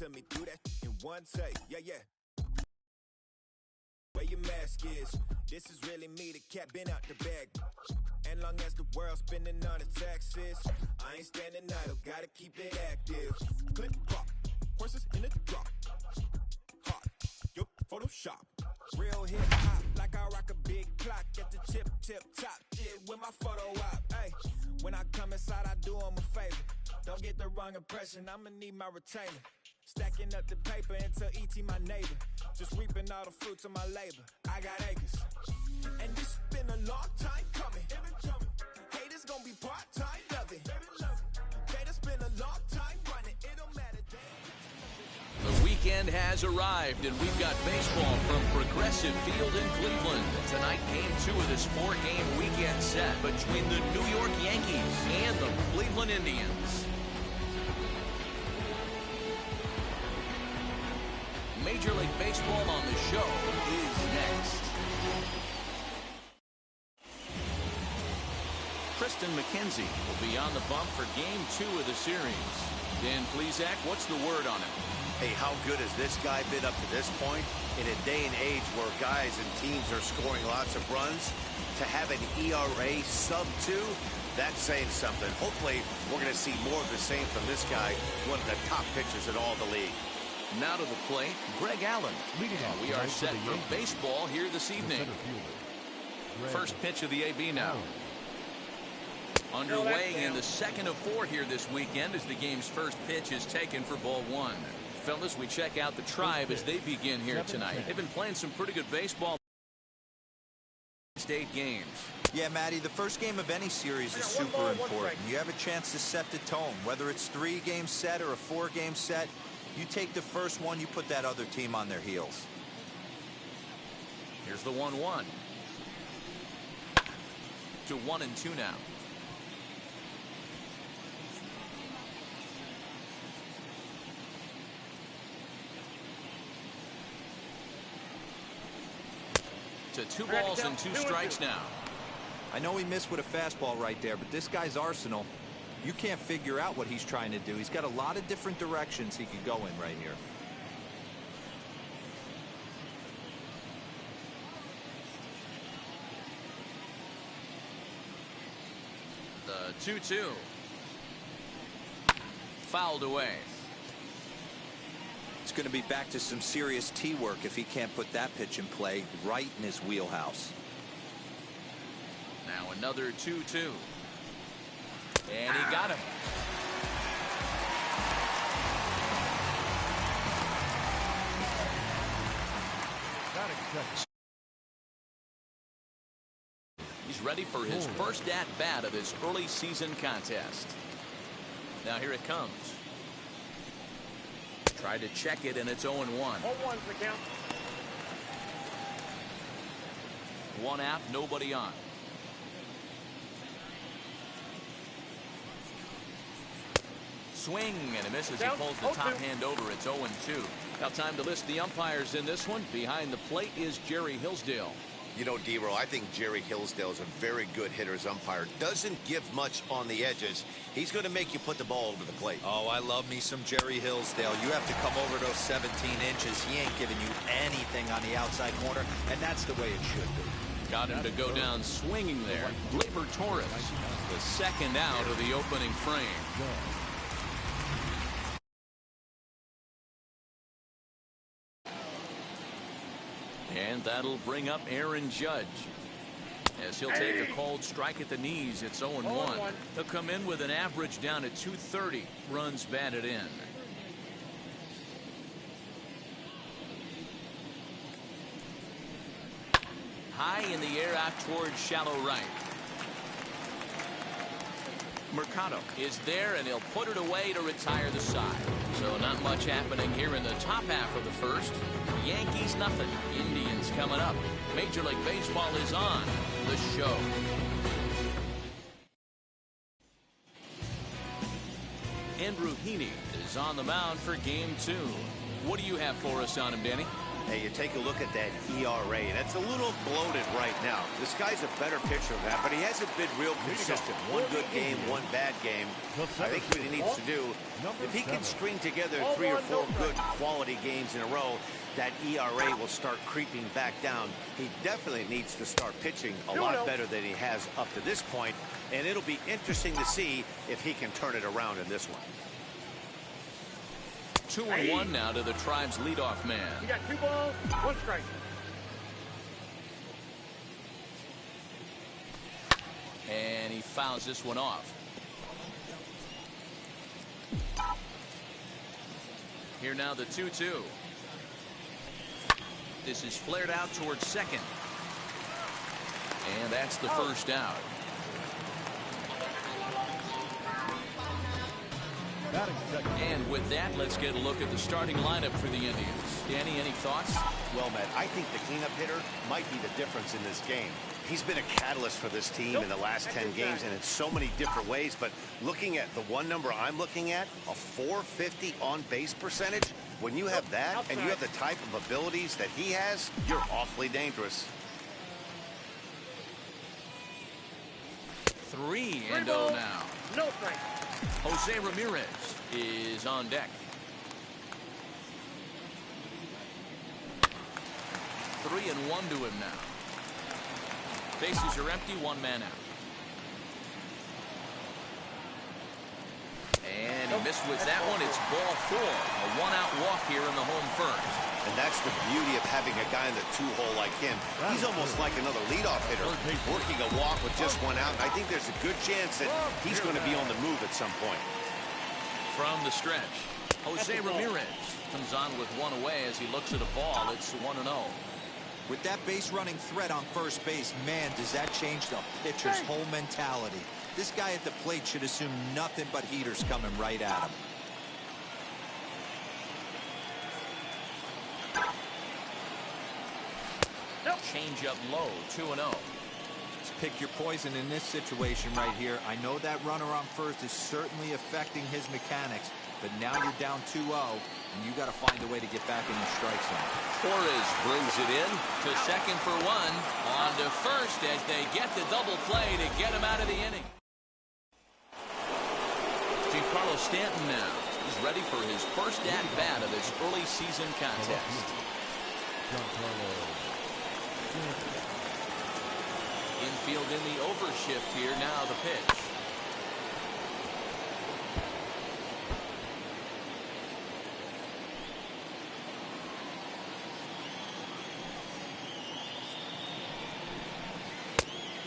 to me, do that in one take. Yeah, yeah. Where your mask is, this is really me, the cat been out the bag. And long as the world's spending on the taxes, I ain't standing idle, gotta keep it active. Click, pop, horses in the drop. Hot, yup, Photoshop. Real hip hop, like I rock a big clock at the tip top. Shit with my photo op. Hey, when I come inside, I do 'em a favor. Don't get the wrong impression, I'ma need my retainer. Stacking up the paper until E.T. my neighbor. Just reaping all the fruits of my labor. I got acres. And this been a long time coming. Haters gonna be part-time loving. Haters been a long time running. It don't matter. The weekend has arrived, and we've got baseball from Progressive Field in Cleveland. Tonight, game 2 of this 4-game weekend set between the New York Yankees and the Cleveland Indians. Major League Baseball on the show is next. Triston McKenzie will be on the bump for game 2 of the series. Dan Plesac, what's the word on him? Hey, how good has this guy been up to this point? In a day and age where guys and teams are scoring lots of runs, to have an ERA sub-2, that's saying something. Hopefully, we're going to see more of the same from this guy, one of the top pitchers in all the league. Now to the plate, Greg Allen. We are set for baseball here this evening. First pitch of the AB now. Underway in the second of 4 here this weekend as the game's first pitch is taken for ball 1. Fellas, we check out the Tribe as they begin here tonight. They've been playing some pretty good baseball. 8 games. Yeah, Matty, the first game of any series is super important. You have a chance to set the tone, whether it's 3-game set or a 4-game set. You take the first one, you put that other team on their heels. Here's the 1-1. To 1-2 now. To 2 balls and 2 strikes now. I know he missed with a fastball right there, but this guy's arsenal, you can't figure out what he's trying to do. He's got a lot of different directions he could go in right here. The 2-2. Fouled away. It's going to be back to some serious tee work if he can't put that pitch in play right in his wheelhouse. Now another 2-2. And he got him. He's ready for his first at-bat of this early season contest. Now here it comes. Tried to check it, and it's 0-1. 0-1's the count. 1 out, nobody on. Swing, and he misses. He pulls the top hand over. It's 0-2. Now time to list the umpires in this one. Behind the plate is Jerry Hillsdale. You know, D-Roll, I think Jerry Hillsdale is a very good hitter's umpire. Doesn't give much on the edges. He's going to make you put the ball over the plate. Oh, I love me some Jerry Hillsdale. You have to come over those 17 inches. He ain't giving you anything on the outside corner, and that's the way it should be. Got him to go down swinging there. Gleyber Torres, the second out of the opening frame. And that'll bring up Aaron Judge as he'll take a cold strike at the knees. It's 0-1. He'll come in with an average down at 230 runs batted in. High in the air out towards shallow right. Mercado is there, and he'll put it away to retire the side. So not much happening here in the top half of the first. Yankees nothing. Indians coming up. Major League Baseball is on the show. Andrew Heaney is on the mound for game 2. What do you have for us on him, Danny? Hey, you take a look at that ERA, and it's a little bloated right now. This guy's a better pitcher than that, but he hasn't been real consistent. One good game, one bad game. I think what he needs to do, if he can string together 3 or 4 good quality games in a row, that ERA will start creeping back down. He definitely needs to start pitching a lot better than he has up to this point, and it'll be interesting to see if he can turn it around in this one. 2-1 now to the Tribe's leadoff man. You got 2 balls, 1 strike. And he fouls this one off. Here now the 2-2. This is flared out towards second. And that's the first out. And with that, let's get a look at the starting lineup for the Indians. Danny, any thoughts? Well, Matt, I think the cleanup hitter might be the difference in this game. He's been a catalyst for this team in the last 10 games and in so many different ways. But looking at the one number I'm looking at, a .450 on-base percentage, when you have that and you have the type of abilities that he has, you're awfully dangerous. 3-0 now. No strike. Jose Ramirez is on deck. 3-1 to him now. Bases are empty, 1 man out. And he missed with that one. It's ball 4. A 1-out walk here in the home first. And that's the beauty of having a guy in the 2-hole like him. He's almost like another leadoff hitter, working a walk with just 1 out. I think there's a good chance that he's going to be on the move at some point. From the stretch, Jose Ramirez comes on with 1 away as he looks at a ball. It's 1-0. With that base-running threat on first base, man, does that change the pitcher's whole mentality. This guy at the plate should assume nothing but heaters coming right at him. Change up low, 2-0. Just pick your poison in this situation right here. I know that runner on first is certainly affecting his mechanics, but now you're down 2-0, and you got to find a way to get back in the strike zone. Torres brings it in to second for 1. On to first as they get the double play to get him out of the inning. Giancarlo Stanton now. He's ready for his first at-bat of this early season contest. Infield in the overshift here. Now the pitch.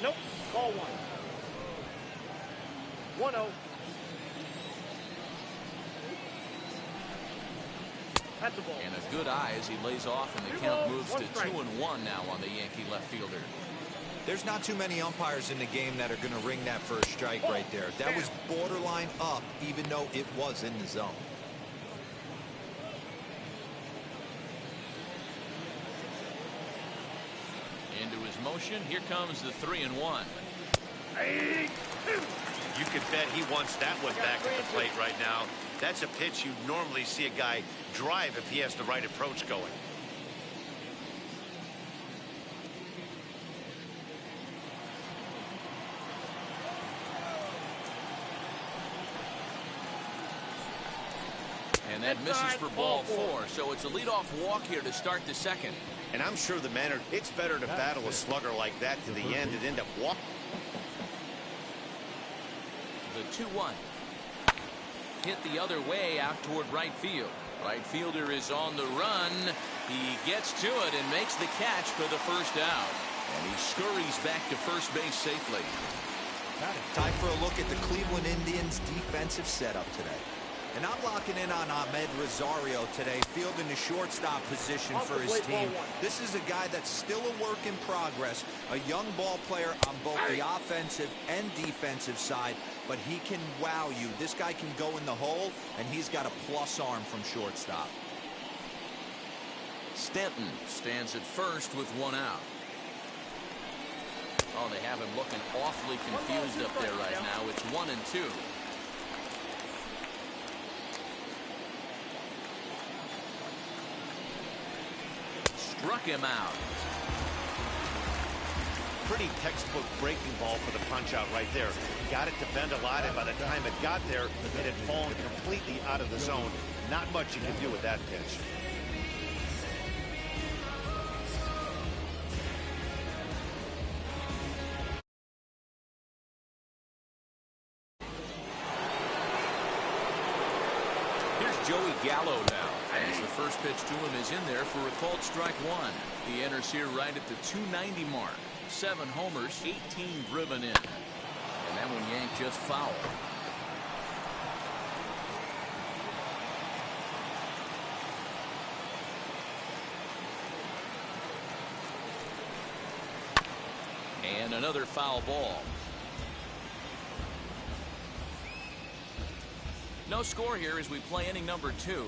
Nope. Ball 1. 1-0. That's a ball. And a good eye as he lays off, and the count moves to 2-1 now on the Yankee left fielder. There's not too many umpires in the game that are going to ring that first strike right there. That was borderline up, even though it was in the zone. Into his motion. Here comes the 3-1. You can bet he wants that one back at the plate right now. That's a pitch you normally see a guy drive if he has the right approach going. And that misses for ball 4. So it's a leadoff walk here to start the second. And I'm sure the manner, it's better to battle a slugger like that to the end and end up walking. The 2-1. Hit the other way out toward right field. Right fielder is on the run. He gets to it and makes the catch for the first out. And he scurries back to first base safely. Time for a look at the Cleveland Indians defensive setup today. And I'm locking in on Ahmed Rosario today, fielding the shortstop position for his team. This is a guy that's still a work in progress, a young ball player on both the offensive and defensive side, but he can wow you. This guy can go in the hole, and he's got a plus arm from shortstop. Stanton stands at first with 1 out. Oh, they have him looking awfully confused up there right now. It's 1-2. struck him out. Pretty textbook breaking ball for the punch out right there. Got it to bend a lot, and by the time it got there, it had fallen completely out of the zone. Not much you can do with that pitch. Here's Joey Gallo now. As the first pitch to him is in there for a called strike one. He enters here right at the 290 mark. 7 homers, 18 driven in. And that one yanked just foul. And another foul ball. No score here as we play inning number 2.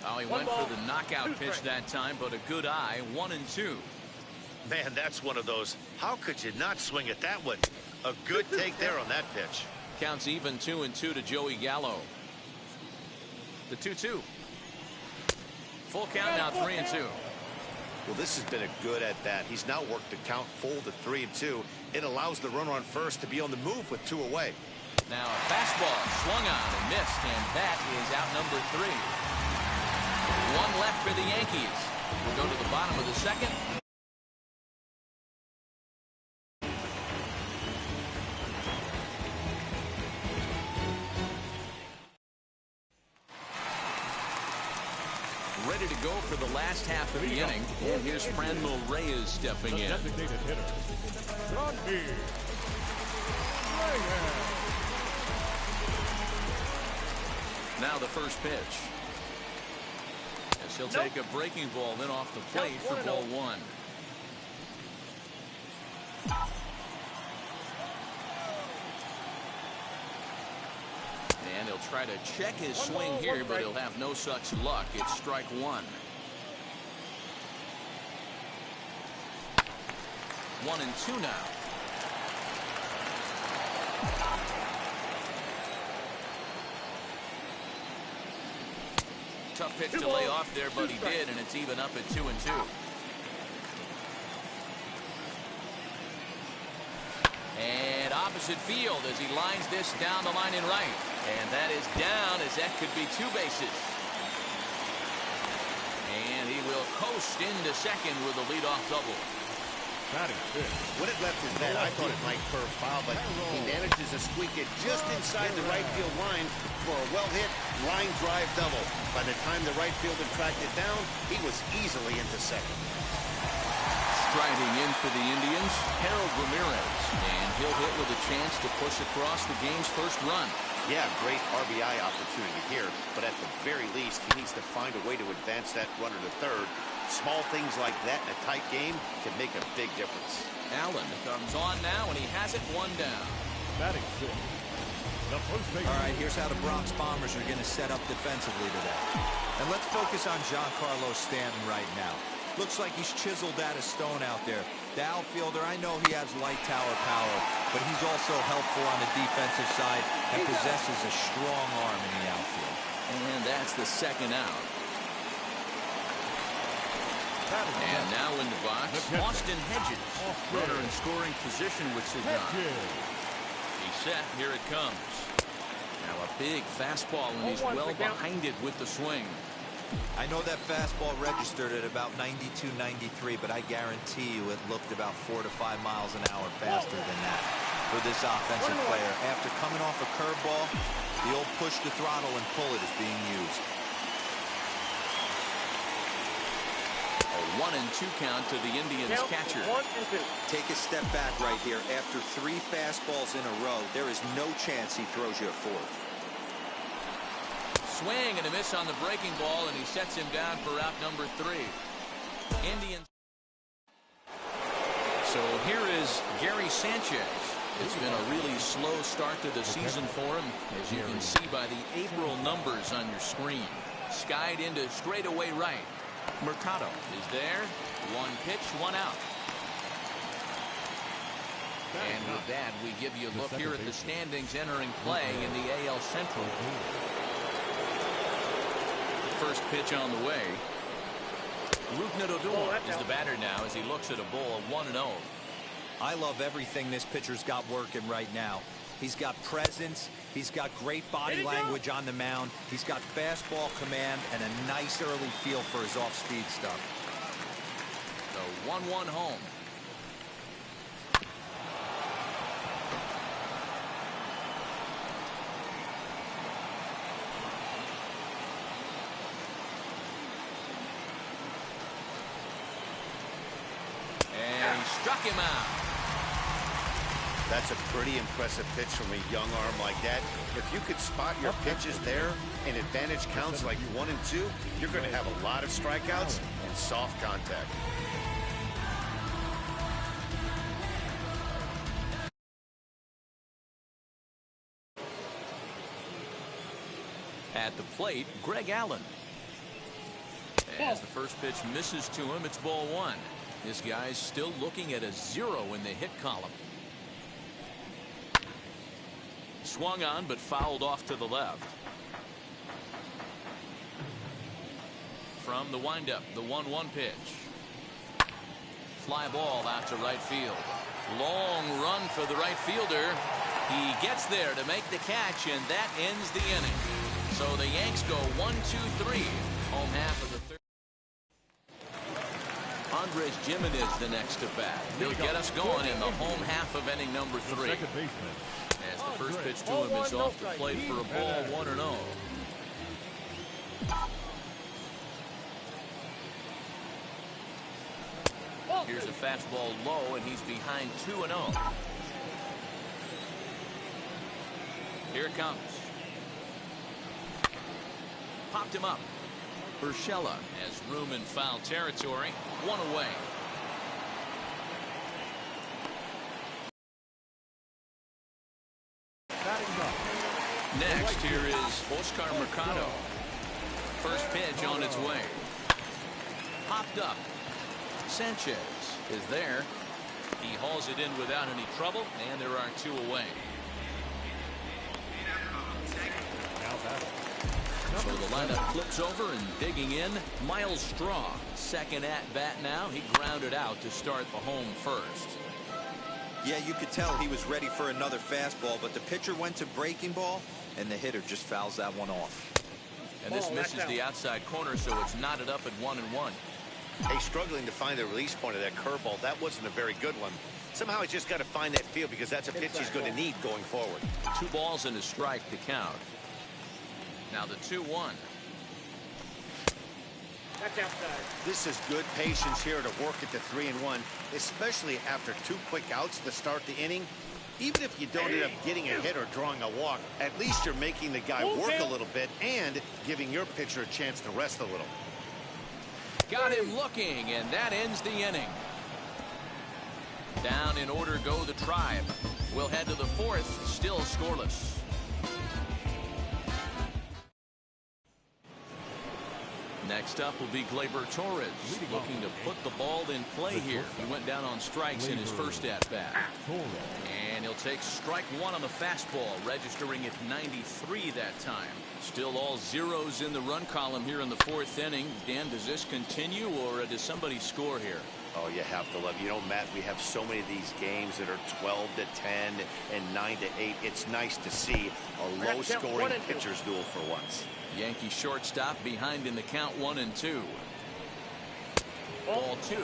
Oh, he went for the knockout pitch that time, but a good eye. 1-2. Man, that's one of those. How could you not swing at that one? A good take there on that pitch. Counts even 2-2 to Joey Gallo. The 2-2. Full count now, 3-2. Well, this has been a good at bat. He's now worked the count full to 3-2. It allows the runner on first to be on the move with 2 away. Now a fastball swung on and missed, and that is out number 3. 1 left for the Yankees. We'll go to the bottom of the second. Ready to go for the last half of the inning. And here's Franmil Reyes stepping in. Designated hitter, Franmil Reyes. Now the first pitch. As he'll take a breaking ball then off the plate for ball 1. And he'll try to check his swing here, but he'll have no such luck. It's strike 1. 1-2 now. Tough pitch to lay off there, but he did, and it's even up at 2-2. And opposite field as he lines this down the line in right. And that is down, as that could be 2 bases. And he will coast into second with a leadoff double. When it left his net, I thought it might curve foul, but he manages to squeak it just inside the right field line for a well-hit line drive double. By the time the right fielder tracked it down, he was easily into second. Striding in for the Indians, Harold Ramirez. And he'll hit with a chance to push across the game's first run. Yeah, great RBI opportunity here, but at the very least, he needs to find a way to advance that runner to third. Small things like that in a tight game can make a big difference. Allen comes on now, and he has it 1 down. Batting fifth, the first baseman. All right, here's how the Bronx Bombers are going to set up defensively today. And let's focus on Giancarlo Stanton right now. Looks like he's chiseled out a stone out there. The outfielder, I know he has light tower power, but he's also helpful on the defensive side and possesses a strong arm in the outfield. And that's the second out. And now in the box, Austin Hedges. Runner in scoring position with Cedar. He's set. Here it comes. Now a big fastball, and he's well behind it with the swing. I know that fastball registered at about 92, 93, but I guarantee you it looked about 4 to 5 miles an hour faster than that for this offensive player. After coming off a curveball, the old push the throttle and pull it is being used. A 1-2 count to the Indians catcher. 1-2. Take a step back right here. After 3 fastballs in a row, there is no chance he throws you a 4th. Swing and a miss on the breaking ball, and he sets him down for out number 3. Indians. So here is Gary Sanchez. It's been a really slow start to the season for him, as you can see by the April numbers on your screen. Skied into straightaway right. Mercado is there. 1 pitch, 1 out. And with that, we give you a look here at the standings entering play in the AL Central. First pitch on the way. Rugnet-Odor is the batter now as he looks at a ball 1-0. I love everything this pitcher's got working right now. He's got presence. He's got great body language on the mound. He's got fastball command and a nice early feel for his off-speed stuff. The 1-1 home. And he struck him out. That's a pretty impressive pitch from a young arm like that. If you could spot your pitches there and advantage counts like 1 and 2, you're going to have a lot of strikeouts and soft contact. At the plate, Greg Allen. As the first pitch misses to him, it's ball 1. This guy's still looking at a 0 in the hit column. Swung on, but fouled off to the left. From the windup, the 1-1 pitch. Fly ball out to right field. Long run for the right fielder. He gets there to make the catch, and that ends the inning. So the Yanks go 1-2-3. Home half of the third. Andres Gimenez the next to bat. He'll get us going in the home half of inning number 3. Second baseman. As the first pitch to him is off the plate for a ball 1-0. Here's a fastball low, and he's behind 2-0. Here it comes. Popped him up. Urshela has room in foul territory. 1 away. Next, here is Oscar Mercado. First pitch on its way. Popped up. Sanchez is there. He hauls it in without any trouble, and there are 2 away. So the lineup flips over, and digging in, Miles Straw. Second at bat now. He grounded out to start the home first. Yeah, you could tell he was ready for another fastball, but the pitcher went to breaking ball, and the hitter just fouls that one off. And this misses the outside corner, so it's knotted up at 1-1. Hey, struggling to find the release point of that curveball. That wasn't a very good one. Somehow he's just got to find that feel because that's a pitch he's going to need going forward. 2 balls and a strike to count. Now the 2-1. That's outside. This is good patience here to work at the 3-1, especially after 2 quick outs to start the inning. Even if you don't end up getting a hit or drawing a walk, at least you're making the guy work a little bit and giving your pitcher a chance to rest a little. Got him looking, and that ends the inning. Down in order go the Tribe. We'll head to the 4th, still scoreless. Next up will be Gleyber Torres, looking to put the ball in play here. He went down on strikes in his first at-bat. And he'll take strike 1 on the fastball, registering at 93 that time. Still all zeros in the run column here in the 4th inning. Dan, does this continue, or does somebody score here? Oh, you have to love it. You know, Matt, we have so many of these games that are 12-10 and 9-8. It's nice to see a low-scoring pitcher's duel for once. Yankee shortstop behind in the count 1-2. Ball 2.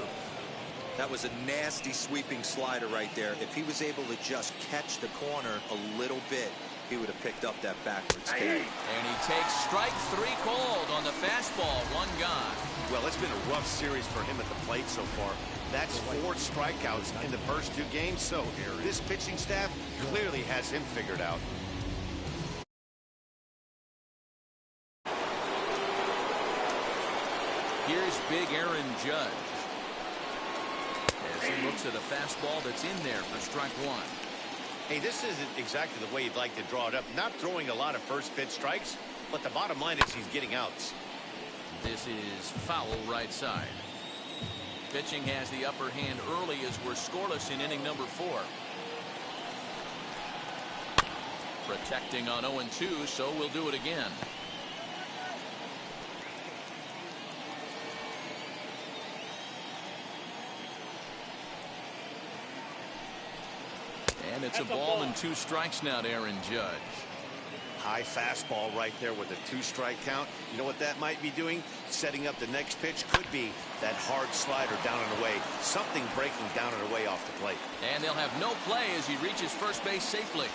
That was a nasty sweeping slider right there. If he was able to just catch the corner a little bit, he would have picked up that backwards kick. And he takes strike 3 called on the fastball. 1 gone. Well, it's been a rough series for him at the plate so far. That's 4 strikeouts in the first 2 games, so this pitching staff clearly has him figured out. Here's big Aaron Judge. As he looks at a fastball that's in there for strike 1. Hey, this isn't exactly the way you'd like to draw it up. Not throwing a lot of first pitch strikes, but the bottom line is he's getting outs. This is foul right side. Pitching has the upper hand early as we're scoreless in inning number 4. Protecting on 0-2, so we'll do it again. And it's a ball and 2 strikes now to Aaron Judge. High fastball right there with a 2-strike count. You know what that might be doing? Setting up the next pitch. Could be that hard slider down and away. Something breaking down and away off the plate. And they'll have no play as he reaches first base safely.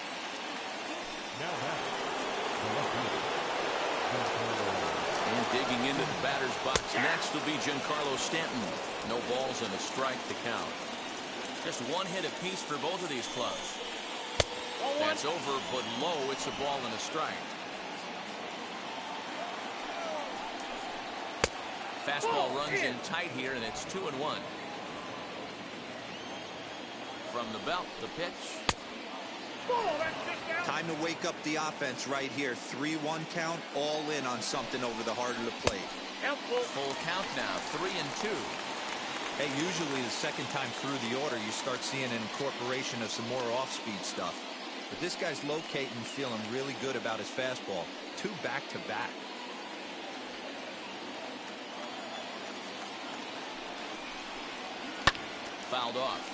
Now back. The left fielder, And digging into the batter's box next will be Giancarlo Stanton. No balls and a strike to count. Just 1 hit apiece for both of these clubs. That's over, but low. It's a ball and a strike. Fastball runs in tight here, and it's 2-1. From the belt, the pitch. Time to wake up the offense right here. 3-1 count, all in on something over the heart of the plate. Full count now, 3-2. Hey, usually the second time through the order, you start seeing an incorporation of some more off-speed stuff. But this guy's locating, feeling really good about his fastball. 2 back-to-back. Fouled off.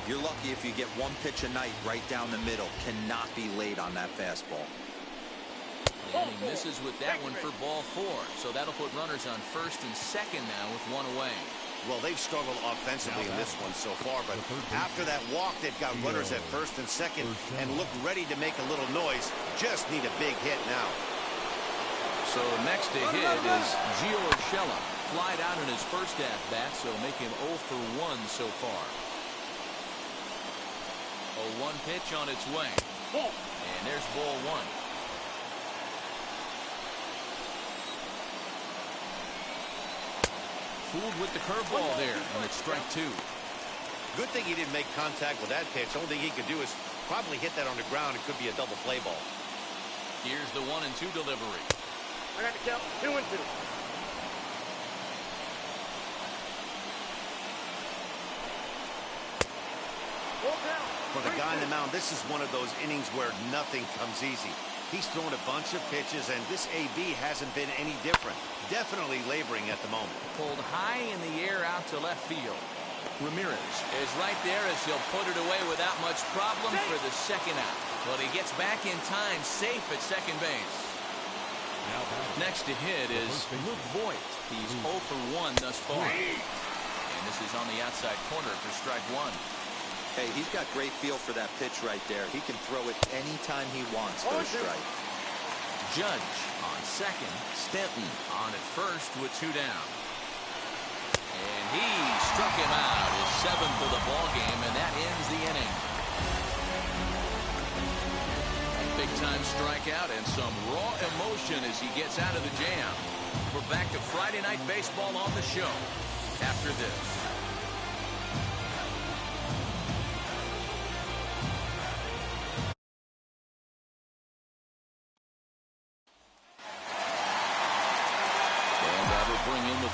You're lucky if you get 1 pitch a night right down the middle. Cannot be late on that fastball. And he misses with that one for ball 4. So that'll put runners on first and second now with 1 away. Well, they've struggled offensively in this one so far, but after that walk, they've got runners at first and second and look ready to make a little noise. Just need a big hit now. So next to hit is Gio Urshela. Flied out in his first at-bat, so make him 0 for 1 so far. A 1 pitch on its way. And there's ball 1. Fooled with the curveball there, and it's strike 2. Good thing he didn't make contact with that pitch. Only thing he could do is probably hit that on the ground. It could be a double play ball. Here's the 1-2 delivery. I got to count 2-2. For the guy on the mound, this is one of those innings where nothing comes easy. He's thrown a bunch of pitches, and this AB hasn't been any different. Definitely laboring at the moment. Pulled high in the air out to left field. Ramirez is right there as he'll put it away without much problem for the second out. But he gets back in time, safe at second base. Next to hit is Luke Voigt. He's 0 for 1 thus far. And this is on the outside corner for strike 1. Hey, he's got great feel for that pitch right there. He can throw it anytime he wants for a strike. Judge on second. Stanton on at first with 2 down. And he struck him out, his 7th of the ball game, and that ends the inning. Big-time strikeout and some raw emotion as he gets out of the jam. We're back to Friday Night Baseball on the show after this.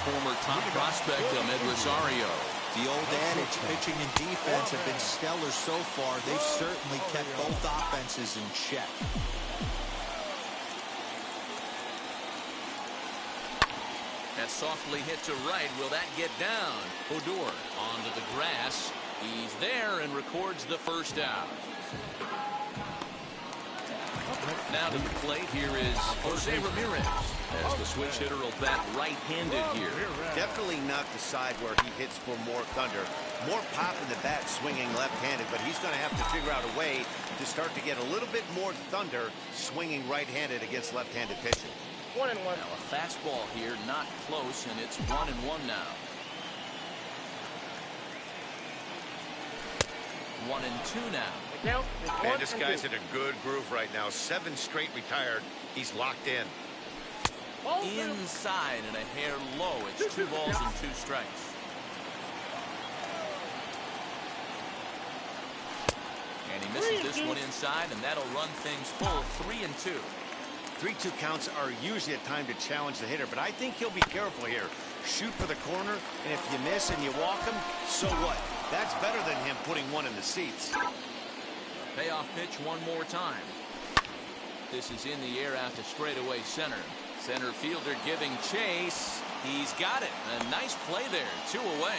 Former top prospect Ahmed Rosario. The old adage, pitching and defense have been stellar so far. They've certainly kept both offenses in check. That softly hit to right. Will that get down? Odor onto the grass. He's there and records the first out. Now to the plate, here is Jose Ramirez, as the switch hitter will bat right-handed here. Definitely not the side where he hits for more thunder. More pop in the bat swinging left-handed, but he's going to have to figure out a way to start to get a little bit more thunder swinging right-handed against left-handed pitching. 1-1. Now a fastball here, not close, and it's 1-1 now. 1-2 now. And this guy's in a good groove right now. 7 straight retired. He's locked in. Inside and a hair low. It's 2 balls and 2 strikes. And he misses this one inside, and that'll run things full. 3-2. 3-2 counts are usually a time to challenge the hitter, but I think he'll be careful here. Shoot for the corner, and if you miss and you walk him, so what? That's better than him putting one in the seats. Payoff pitch one more time. This is in the air out to straightaway center. Center fielder giving chase. He's got it. A nice play there. 2 away.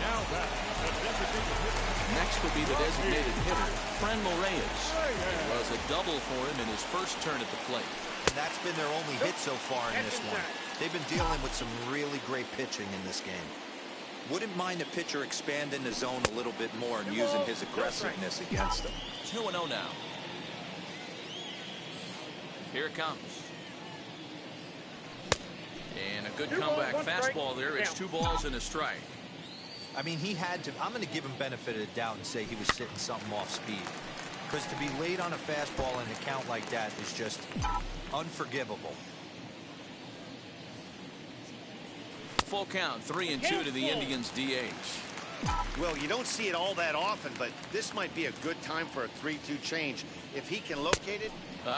Now back, the designated hitter. Next will be the designated hitter, Franmil Reyes. It was a double for him in his first turn at the plate. And that's been their only hit so far in this one. They've been dealing with some really great pitching in this game. Wouldn't mind the pitcher expanding the zone a little bit more and using his aggressiveness against them. 2-0 now. Here it comes. And a good comeback fastball there. It's 2 balls and a strike. I mean, he had to. I'm going to give him benefit of the doubt and say he was sitting something off speed. Because to be late on a fastball in a count like that is just unforgivable. Full count, 3-2 to the Indians DH. Well, you don't see it all that often, but this might be a good time for a 3-2 change. If he can locate it.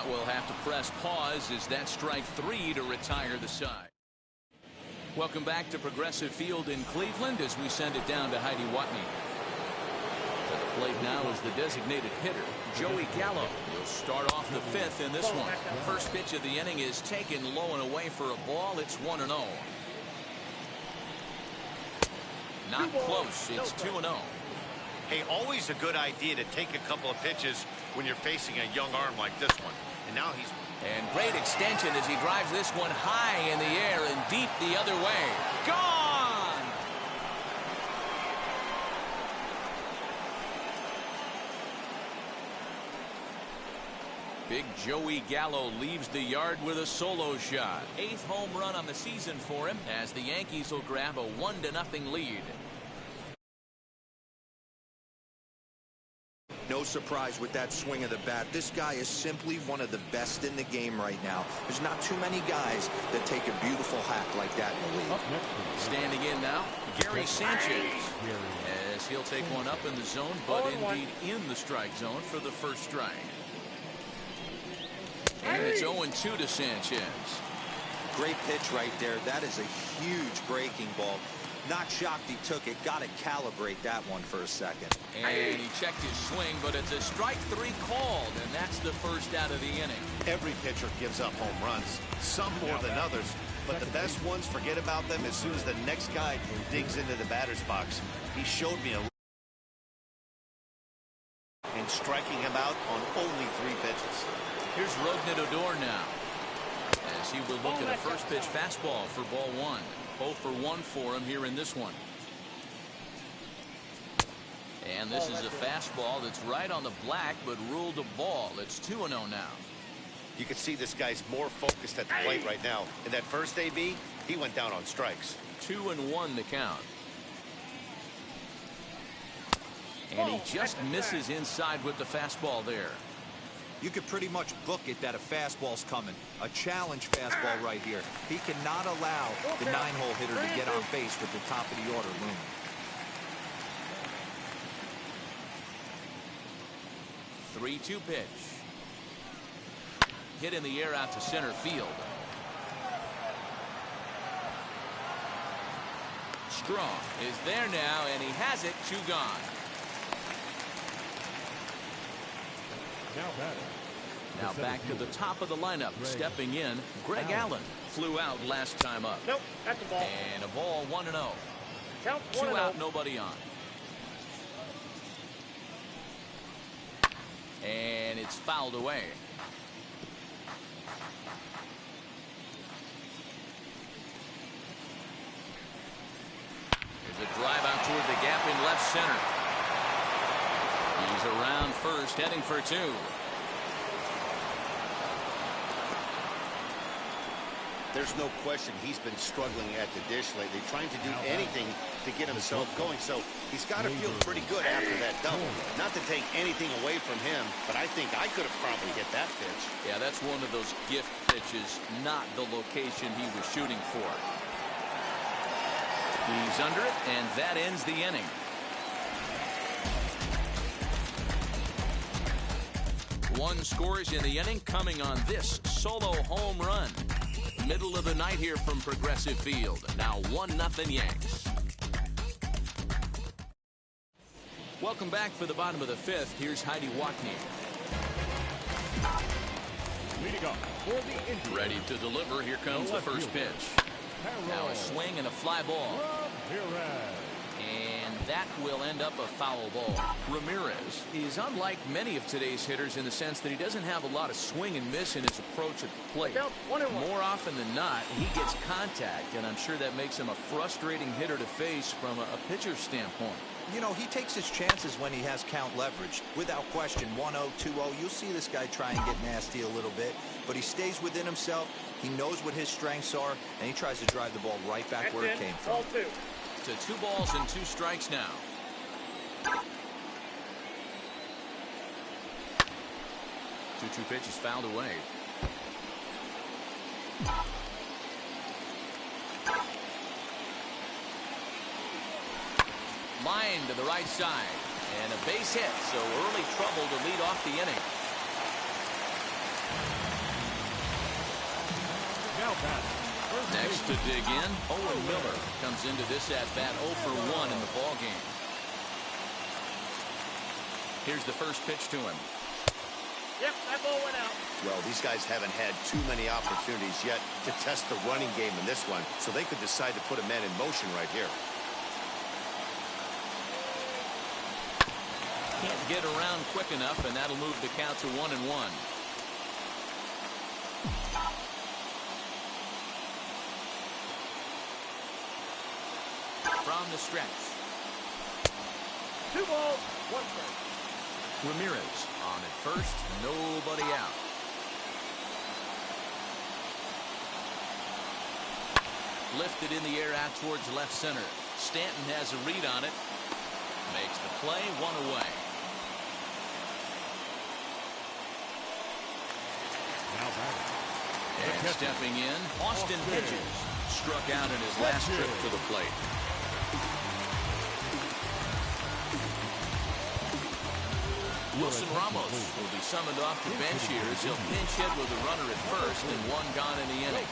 We'll have to press pause as that strike 3 to retire the side. Welcome back to Progressive Field in Cleveland as we send it down to Heidi Watney. At the plate now is the designated hitter, Joey Gallo. He'll start off the 5th in this one. First pitch of the inning is taken low and away for a ball. It's 1-0. Not close. It's 2-0. Hey, always a good idea to take a couple of pitches when you're facing a young arm like this one. And now he's... And great extension as he drives this one high in the air and deep the other way. Gone! Big Joey Gallo leaves the yard with a solo shot. 8th home run on the season for him as the Yankees will grab a 1-0 lead. No surprise with that swing of the bat. This guy is simply one of the best in the game right now. There's not too many guys that take a beautiful hack like that in the league. Standing in now, Gary Sanchez. As he'll take one up in the zone, but indeed in the strike zone for the first strike. And it's 0-2 to Sanchez. Great pitch right there. That is a huge breaking ball. Not shocked he took it. Got to calibrate that one for a second. And he checked his swing, but it's a strike 3 called, and that's the first out of the inning. Every pitcher gives up home runs, some more than others, but the best ones forget about them as soon as the next guy digs into the batter's box. He showed me and striking him out on only 3 pitches. Here's Rougned Odor now, as he will look at a first pitch fastball for ball 1. 0 for 1 for him here in this one. And this is a fastball that's right on the black, but ruled a ball. It's 2-0 now. You can see this guy's more focused at the plate right now. In that first AB, he went down on strikes. 2-1 the count. And he just misses inside with the fastball there. You could pretty much book it that a fastball's coming. A challenge fastball right here. He cannot allow the 9-hole hitter to get on base with the top of the order looming. Three-2 pitch. Hit in the air out to center field. Strong is there now, and he has it. 2 gone. Now back to the top of the lineup. Stepping in, Greg Allen. Flew out last time up. Nope, that's a ball. And a ball 1-0. Count 2 out, nobody on. And it's fouled away. There's a drive out toward the gap in left center. He's around first, heading for 2. There's no question he's been struggling at the dish lately, trying to do anything to get himself going. So he's got to feel pretty good after that double. Not to take anything away from him, but I think I could have probably hit that pitch. Yeah, that's one of those gift pitches, not the location he was shooting for. He's under it, and that ends the inning. One scores in the inning, coming on this solo home run. Middle of the night here from Progressive Field. Now 1-0 Yanks. Welcome back for the bottom of the 5th. Here's Heidi Watney. Leading up for the Indians. Ready to deliver. Here comes the first pitch. Now a swing and a fly ball. And that will end up a foul ball. Ramirez is unlike many of today's hitters in the sense that he doesn't have a lot of swing and miss in his approach at the plate. More often than not, he gets contact, and I'm sure that makes him a frustrating hitter to face from a pitcher's standpoint. You know, he takes his chances when he has count leverage. Without question, 1-0, 2-0, you'll see this guy try and get nasty a little bit, but he stays within himself. He knows what his strengths are, and he tries to drive the ball right back where it came from. Ball 2. To 2 balls and 2 strikes now. 2-2 pitch is fouled away. Line to the right side. And a base hit, so early trouble to lead off the inning. Now batting. Next to dig in, Owen Miller comes into this at-bat 0 for 1 in the ballgame. Here's the first pitch to him. Yep, that ball went out. Well, these guys haven't had too many opportunities yet to test the running game in this one, so they could decide to put a man in motion right here. Can't get around quick enough, and that'll move the count to 1-1. From the stretch. 2 balls, 1 strike. Ramirez on at first, nobody out. Lifted in the air out towards left center. Stanton has a read on it. Makes the play, 1 away. Now batting. And stepping in, Austin Hedges struck out in his last trip to the plate. Wilson Ramos will be summoned off the bench here as he'll pinch hit with a runner at first and 1 gone in the inning.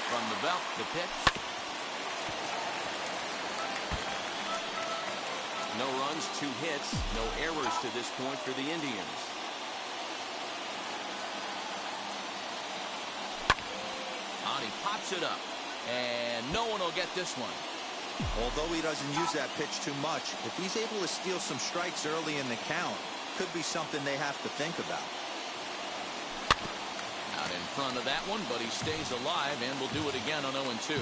From the belt, the pitch. No runs, 2 hits, no errors to this point for the Indians. He pops it up, and no one will get this one. Although he doesn't use that pitch too much, if he's able to steal some strikes early in the count, could be something they have to think about. Out in front of that one, but he stays alive and will do it again on 0-2.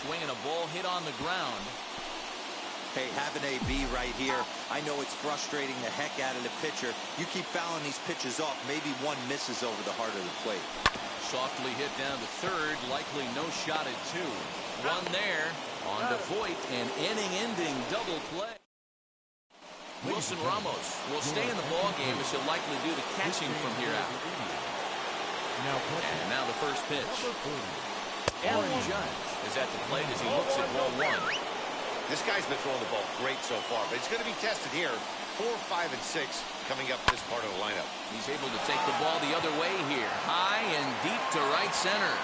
Swinging a ball hit on the ground. Hey, have an AB right here. I know it's frustrating the heck out of the pitcher. You keep fouling these pitches off, maybe one misses over the heart of the plate. Softly hit down to third, likely no shot at 2. 1 there on to Voit, an inning-ending double play. Wilson Ramos will stay in the ballgame as he'll likely do the catching from here out. And now the first pitch. Aaron Judge is at the plate as he looks at ball 1. This guy's been throwing the ball great so far, but it's going to be tested here. 4, 5, and 6 coming up this part of the lineup. He's able to take the ball the other way here. High and deep to right center.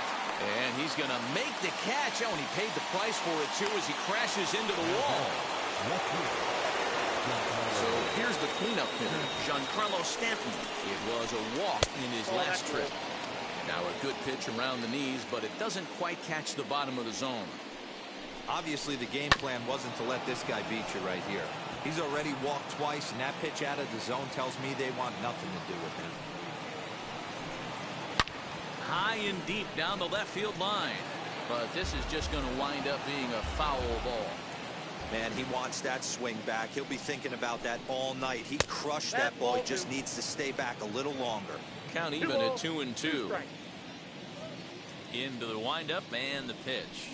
And he's going to make the catch. Oh, and he paid the price for it, too, as he crashes into the wall. So here's the cleanup hitter, Giancarlo Stanton. It was a walk in his last trip. Now a good pitch around the knees, but it doesn't quite catch the bottom of the zone. Obviously, the game plan wasn't to let this guy beat you right here. He's already walked twice, and that pitch out of the zone tells me they want nothing to do with him. High and deep down the left field line. But this is just going to wind up being a foul ball. Man, he wants that swing back. He'll be thinking about that all night. He crushed that ball. He just needs to stay back a little longer. Count even at 2-2. Into the windup and the pitch.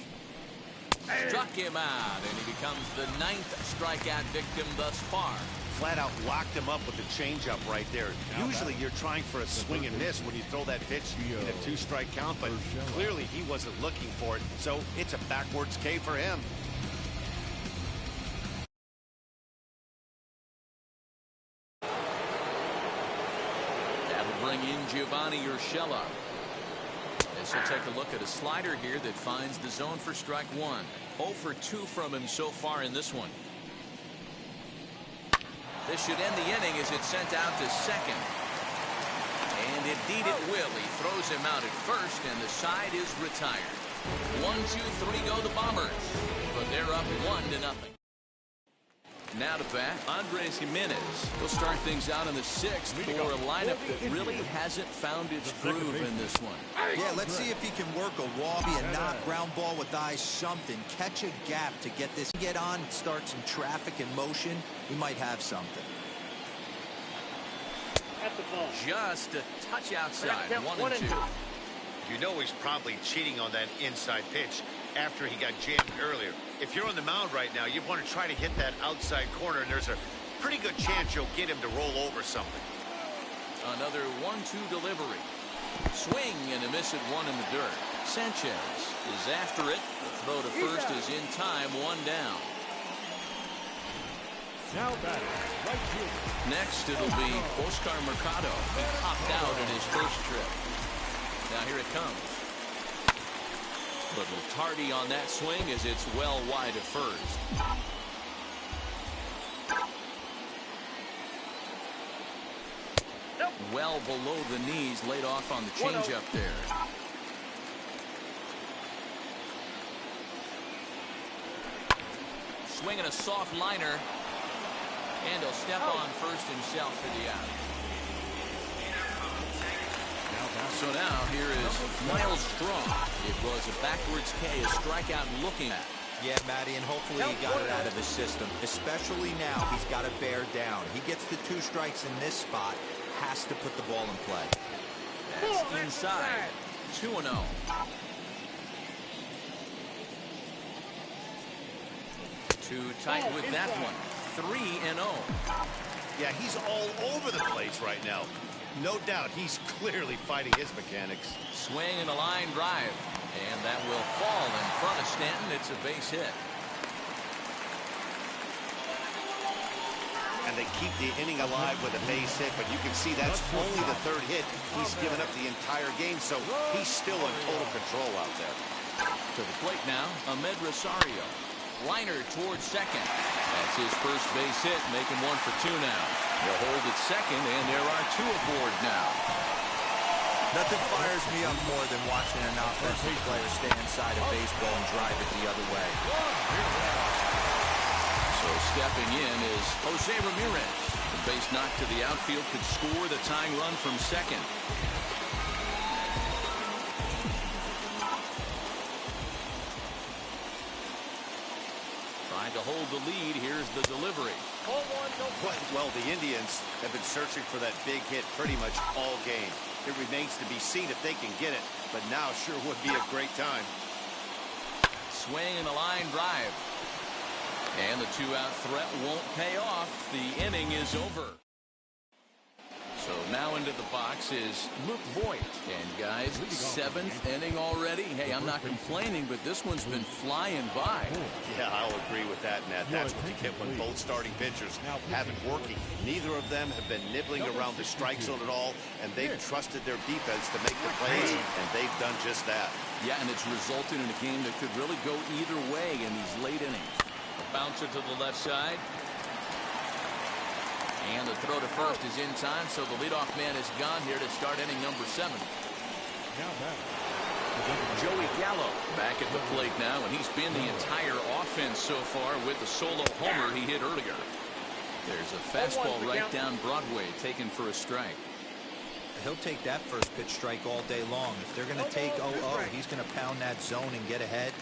Struck him out, and he becomes the 9th strikeout victim thus far. Flat out locked him up with the changeup right there. Usually you're trying for a swing and miss when you throw that pitch in a 2-strike count, but clearly he wasn't looking for it, so it's a backwards K for him. That'll bring in Giovanni Urshela. As he'll take a look at a slider here that finds the zone for strike 1. 0 for 2 from him so far in this one. This should end the inning as it's sent out to second. And indeed it will. He throws him out at first, and the side is retired. 1-2-3 go the Bombers, but they're up 1-0. Now to bat, Andres Jimenez. He'll start things out in the 6th for a lineup that really hasn't found its groove in this one. Yeah, let's see if he can work a wall, be a knock, ground ball with eyes, something. Catch a gap to get this. Get on, start some traffic and motion. He might have something. Just a touch outside, 1-2. You know he's probably cheating on that inside pitch after he got jammed earlier. If you're on the mound right now, you want to try to hit that outside corner, and there's a pretty good chance you'll get him to roll over something. Another 1-2 delivery. Swing and a miss at 1 in the dirt. Sanchez is after it. The throw to first is in time, 1 down. Now batting, right fielder. Next, it'll be Oscar Mercado. He popped out in his first trip. Now here it comes. Little tardy on that swing as it's well wide of first. Well below the knees, laid off on the changeup there. Swinging a soft liner. And he'll step on first himself for the out. So now here is Miles Strong. It was a backwards K, a strikeout looking at. Yeah, Matty, and hopefully he got it out of his system. Especially now, he's got to bear down. He gets the 2 strikes in this spot, has to put the ball in play. That's inside. 2-0. Too tight with that one. 3-0. Yeah, he's all over the place right now. No doubt he's clearly fighting his mechanics. Swing and a line drive. And that will fall in front of Stanton. It's a base hit. And they keep the inning alive with a base hit, but you can see that's only the 3rd hit. He's given up the entire game, so he's still in total control out there. To the plate now, Ahmed Rosario. Liner towards second. That's his first base hit, making 1 for 2 now. He'll hold at second, and there are 2 aboard now. Nothing fires me up more than watching an offensive player stay inside a baseball and drive it the other way. So stepping in is Jose Ramirez. The base knock to the outfield could score the tying run from second. Trying to hold the lead. Here's the delivery. Well, the Indians have been searching for that big hit pretty much all game. It remains to be seen if they can get it, but now sure would be a great time. Swing and a line drive. And the 2-out threat won't pay off. The inning is over. So now into the box is Luke Voigt. And guys, 7th inning already. Hey, I'm not complaining, but this one's been flying by. Yeah, I'll agree with that, Nat. That's what you get when both starting pitchers haven't working. Neither of them have been nibbling around the strike zone at all, and they've trusted their defense to make the plays, and they've done just that. Yeah, and it's resulted in a game that could really go either way in these late innings. A bouncer to the left side. And the throw to first is in time, so the leadoff man is gone here to start inning number 7. Now batting. Joey Gallo back at the plate now, and he's been the entire offense so far with the solo homer he hit earlier. There's a fastball right down Broadway taken for a strike. He'll take that first pitch strike all day long. If they're going to take 0-0, he's going to pound that zone and get ahead.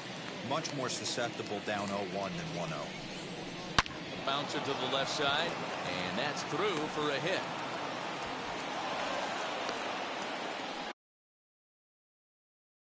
Much more susceptible down 0-1 than 1-0. Bouncer to the left side, and that's through for a hit.